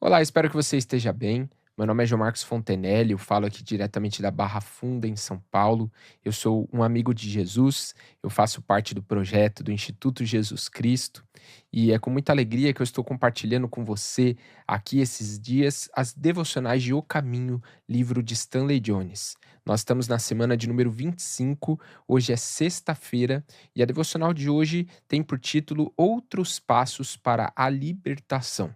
Olá, espero que você esteja bem. Meu nome é João Marcos Fontenelle, eu falo aqui diretamente da Barra Funda, em São Paulo. Eu sou um amigo de Jesus, eu faço parte do projeto do Instituto Jesus Cristo e é com muita alegria que eu estou compartilhando com você aqui esses dias as devocionais de O Caminho, livro de Stanley Jones. Nós estamos na semana de número 25, hoje é sexta-feira e a devocional de hoje tem por título Outros Passos para a Libertação.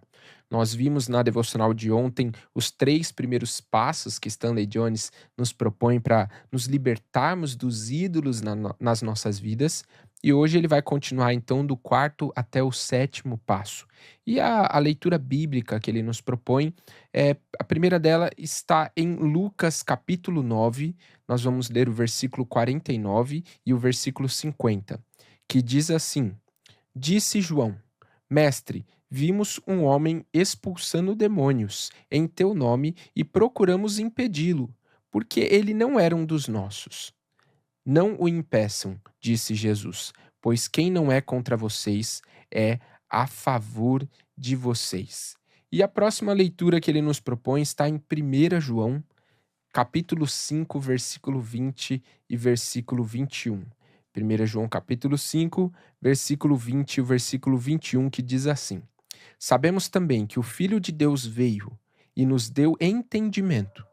Nós vimos na devocional de ontem os 3 primeiros passos que Stanley Jones nos propõe para nos libertarmos dos ídolos nas nossas vidas, e hoje ele vai continuar então do quarto até o sétimo passo. E a leitura bíblica que ele nos propõe, a primeira dela está em Lucas capítulo 9, nós vamos ler o versículo 49 e o versículo 50, que diz assim: Disse João: Mestre, vimos um homem expulsando demônios em teu nome e procuramos impedi-lo, porque ele não era um dos nossos. Não o impeçam, disse Jesus, pois quem não é contra vocês é a favor de vocês. E a próxima leitura que ele nos propõe está em 1 João, capítulo 5, versículo 20 e versículo 21. 1 João capítulo 5, versículo 20 e o versículo 21, que diz assim: Sabemos também que o Filho de Deus veio e nos deu entendimento,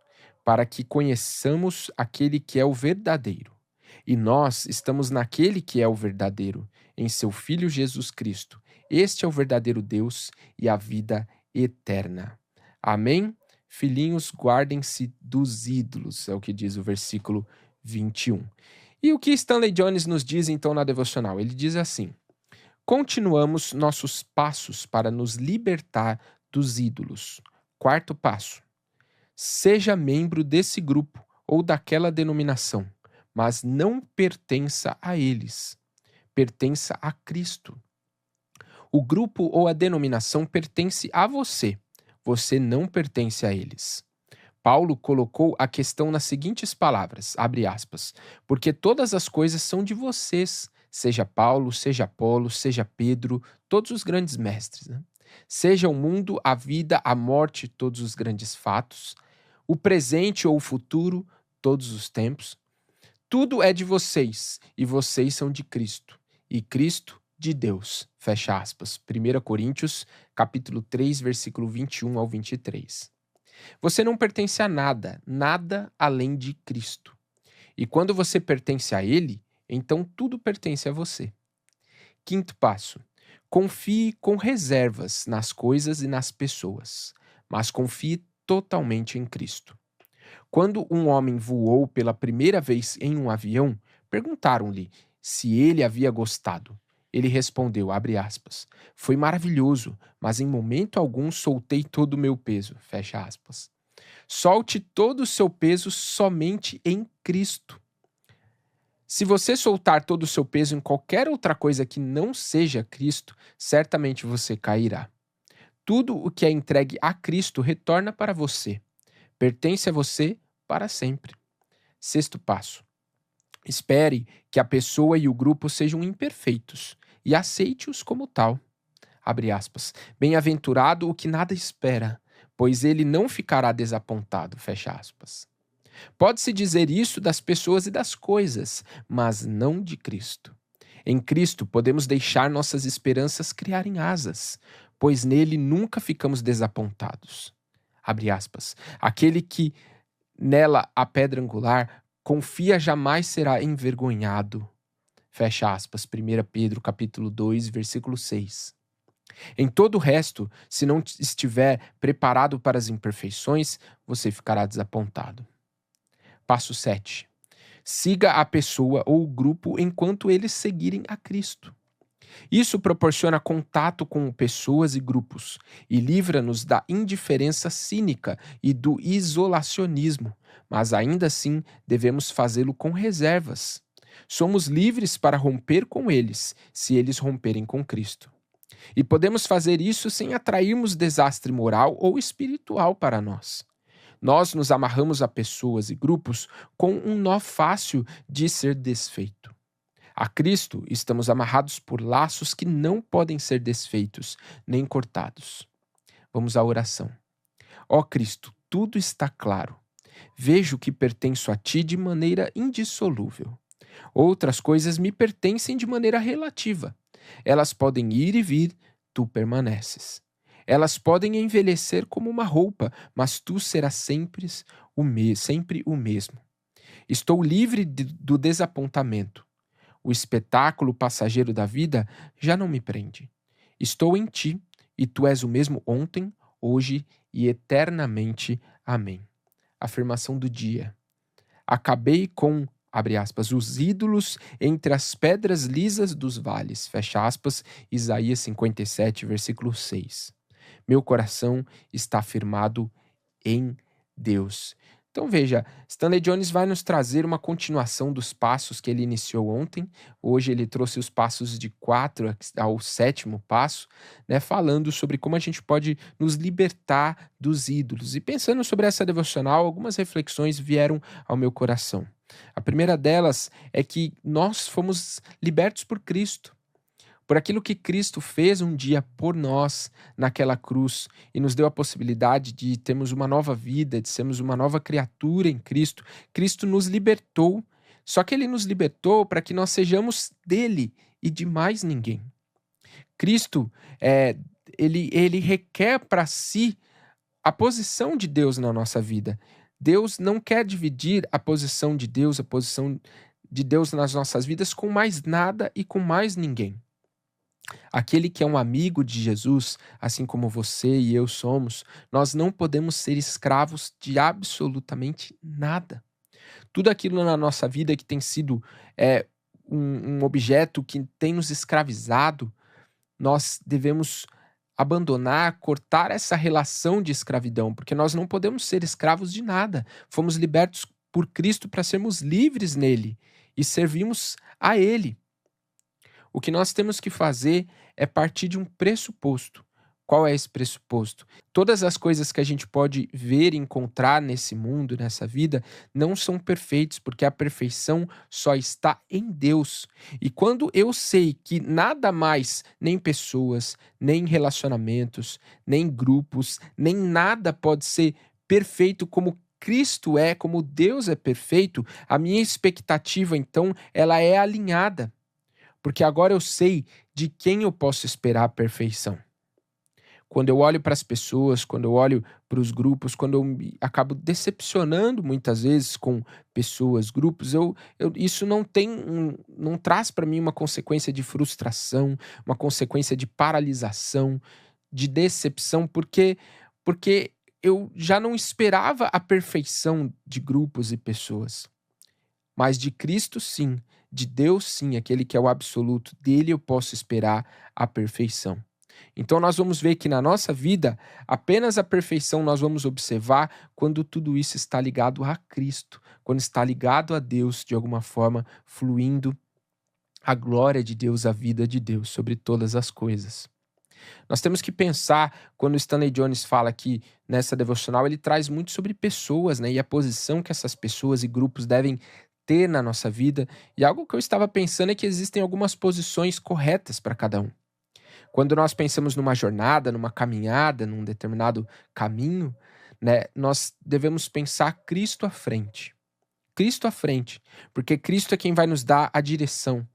para que conheçamos aquele que é o verdadeiro. E nós estamos naquele que é o verdadeiro, em seu Filho Jesus Cristo. Este é o verdadeiro Deus e a vida eterna. Amém? Filhinhos, guardem-se dos ídolos, é o que diz o versículo 21. E o que Stanley Jones nos diz então na devocional? Ele diz assim: Continuamos nossos passos para nos libertar dos ídolos. Quarto passo: seja membro desse grupo ou daquela denominação, mas não pertença a eles. Pertença a Cristo. O grupo ou a denominação pertence a você. Você não pertence a eles. Paulo colocou a questão nas seguintes palavras, abre aspas, porque todas as coisas são de vocês, seja Paulo, seja Apolo, seja Pedro, todos os grandes mestres, né? Seja o mundo, a vida, a morte, todos os grandes fatos, o presente ou o futuro, todos os tempos, tudo é de vocês, e vocês são de Cristo, e Cristo de Deus, fecha aspas. 1 Coríntios, capítulo 3, versículo 21 ao 23. Você não pertence a nada, nada além de Cristo. E quando você pertence a Ele, então tudo pertence a você. Quinto passo: confie com reservas nas coisas e nas pessoas, mas confie totalmente em Cristo. Quando um homem voou pela primeira vez em um avião, perguntaram-lhe se ele havia gostado. Ele respondeu, abre aspas, foi maravilhoso, mas em momento algum soltei todo o meu peso, fecha aspas. Solte todo o seu peso somente em Cristo. Se você soltar todo o seu peso em qualquer outra coisa que não seja Cristo, certamente você cairá. Tudo o que é entregue a Cristo retorna para você. Pertence a você para sempre. Sexto passo: espere que a pessoa e o grupo sejam imperfeitos e aceite-os como tal. Abre aspas. Bem-aventurado o que nada espera, pois ele não ficará desapontado. Fecha aspas. Pode-se dizer isso das pessoas e das coisas, mas não de Cristo. Em Cristo podemos deixar nossas esperanças criarem asas, pois nele nunca ficamos desapontados. Abre aspas. Aquele que nela a pedra angular confia jamais será envergonhado. Fecha aspas. 1 Pedro capítulo 2, versículo 6. Em todo o resto, se não estiver preparado para as imperfeições, você ficará desapontado. Passo 7. Siga a pessoa ou o grupo enquanto eles seguirem a Cristo. Isso proporciona contato com pessoas e grupos e livra-nos da indiferença cínica e do isolacionismo, mas ainda assim devemos fazê-lo com reservas. Somos livres para romper com eles, se eles romperem com Cristo. E podemos fazer isso sem atrairmos desastre moral ou espiritual para nós. Nós nos amarramos a pessoas e grupos com um nó fácil de ser desfeito. A Cristo estamos amarrados por laços que não podem ser desfeitos nem cortados. Vamos à oração. Ó Cristo, tudo está claro. Vejo que pertenço a ti de maneira indissolúvel. Outras coisas me pertencem de maneira relativa. Elas podem ir e vir, tu permaneces. Elas podem envelhecer como uma roupa, mas tu serás sempre o mesmo. Estou livre do desapontamento. O espetáculo passageiro da vida já não me prende. Estou em ti, e tu és o mesmo ontem, hoje e eternamente. Amém. Afirmação do dia. Acabei com, abre aspas, os ídolos entre as pedras lisas dos vales, fecha aspas, Isaías 57, versículo 6. Meu coração está firmado em Deus. Então veja, Stanley Jones vai nos trazer uma continuação dos passos que ele iniciou ontem. Hoje ele trouxe os passos de 4 ao 7º passo, né, falando sobre como a gente pode nos libertar dos ídolos. E pensando sobre essa devocional, algumas reflexões vieram ao meu coração. A primeira delas é que nós fomos libertos por Cristo. Por aquilo que Cristo fez um dia por nós naquela cruz e nos deu a possibilidade de termos uma nova vida, de sermos uma nova criatura em Cristo. Cristo nos libertou, só que ele nos libertou para que nós sejamos dele e de mais ninguém. Cristo, ele requer para si a posição de Deus na nossa vida. Deus não quer dividir a posição de Deus, a posição de Deus nas nossas vidas com mais nada e com mais ninguém. Aquele que é um amigo de Jesus, assim como você e eu somos, nós não podemos ser escravos de absolutamente nada. Tudo aquilo na nossa vida que tem sido um objeto que tem nos escravizado, nós devemos abandonar, cortar essa relação de escravidão, porque nós não podemos ser escravos de nada. Fomos libertos por Cristo para sermos livres nele e servimos a Ele. O que nós temos que fazer é partir de um pressuposto. Qual é esse pressuposto? Todas as coisas que a gente pode ver e encontrar nesse mundo, nessa vida, não são perfeitas, porque a perfeição só está em Deus. E quando eu sei que nada mais, nem pessoas, nem relacionamentos, nem grupos, nem nada pode ser perfeito como Cristo é, como Deus é perfeito, a minha expectativa, então, ela é alinhada. Porque agora eu sei de quem eu posso esperar a perfeição. Quando eu olho para as pessoas, quando eu olho para os grupos, quando eu acabo decepcionando muitas vezes com pessoas, grupos, isso não traz para mim uma consequência de frustração, uma consequência de paralisação, de decepção, porque eu já não esperava a perfeição de grupos e pessoas. Mas de Cristo, sim. De Deus, sim. Aquele que é o absoluto. Dele eu posso esperar a perfeição. Então nós vamos ver que na nossa vida, apenas a perfeição nós vamos observar quando tudo isso está ligado a Cristo. Quando está ligado a Deus, de alguma forma, fluindo a glória de Deus, a vida de Deus sobre todas as coisas. Nós temos que pensar, quando o Stanley Jones fala aqui nessa devocional, ele traz muito sobre pessoas, né? E a posição que essas pessoas e grupos devem ter na nossa vida. E algo que eu estava pensando é que existem algumas posições corretas para cada um. Quando nós pensamos numa jornada, numa caminhada, num determinado caminho, né, nós devemos pensar Cristo à frente. Cristo à frente, porque Cristo é quem vai nos dar a direção.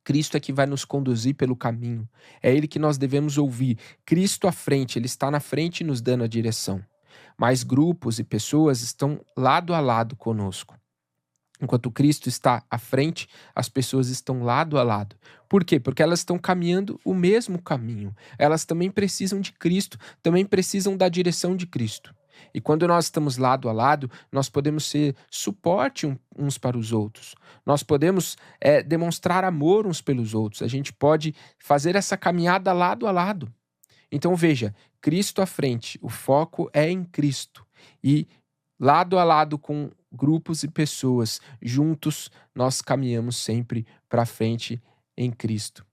Cristo é que vai nos conduzir pelo caminho. É Ele que nós devemos ouvir. Cristo à frente, Ele está na frente nos dando a direção. Mas grupos e pessoas estão lado a lado conosco. Enquanto Cristo está à frente, as pessoas estão lado a lado. Por quê? Porque elas estão caminhando o mesmo caminho. Elas também precisam de Cristo, também precisam da direção de Cristo. E quando nós estamos lado a lado, nós podemos ser suporte uns para os outros. Nós podemos demonstrar amor uns pelos outros. A gente pode fazer essa caminhada lado a lado. Então veja, Cristo à frente, o foco é em Cristo. E lado a lado com grupos e pessoas, juntos nós caminhamos sempre para frente em Cristo.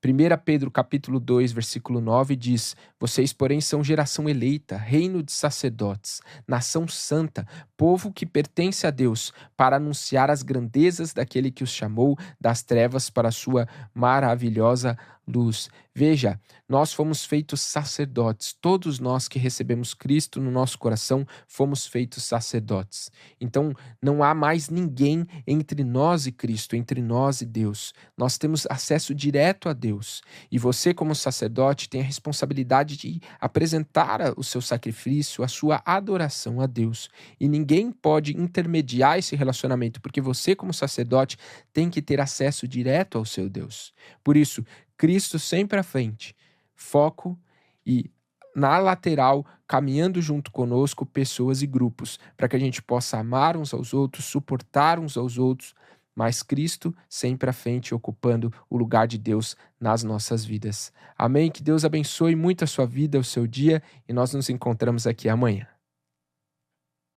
1 Pedro capítulo 2, versículo 9 diz: Vocês, porém, são geração eleita, reino de sacerdotes, nação santa, povo que pertence a Deus, para anunciar as grandezas daquele que os chamou das trevas para a sua maravilhosa luz. Veja, nós fomos feitos sacerdotes. Todos nós que recebemos Cristo no nosso coração fomos feitos sacerdotes. Então, não há mais ninguém entre nós e Cristo, entre nós e Deus. Nós temos acesso direto a Deus. E você, como sacerdote, tem a responsabilidade de apresentar o seu sacrifício, a sua adoração a Deus. E ninguém pode intermediar esse relacionamento, porque você, como sacerdote, tem que ter acesso direto ao seu Deus. Por isso, Cristo sempre à frente, foco e na lateral, caminhando junto conosco, pessoas e grupos, para que a gente possa amar uns aos outros, suportar uns aos outros, mas Cristo sempre à frente, ocupando o lugar de Deus nas nossas vidas. Amém? Que Deus abençoe muito a sua vida, o seu dia, e nós nos encontramos aqui amanhã.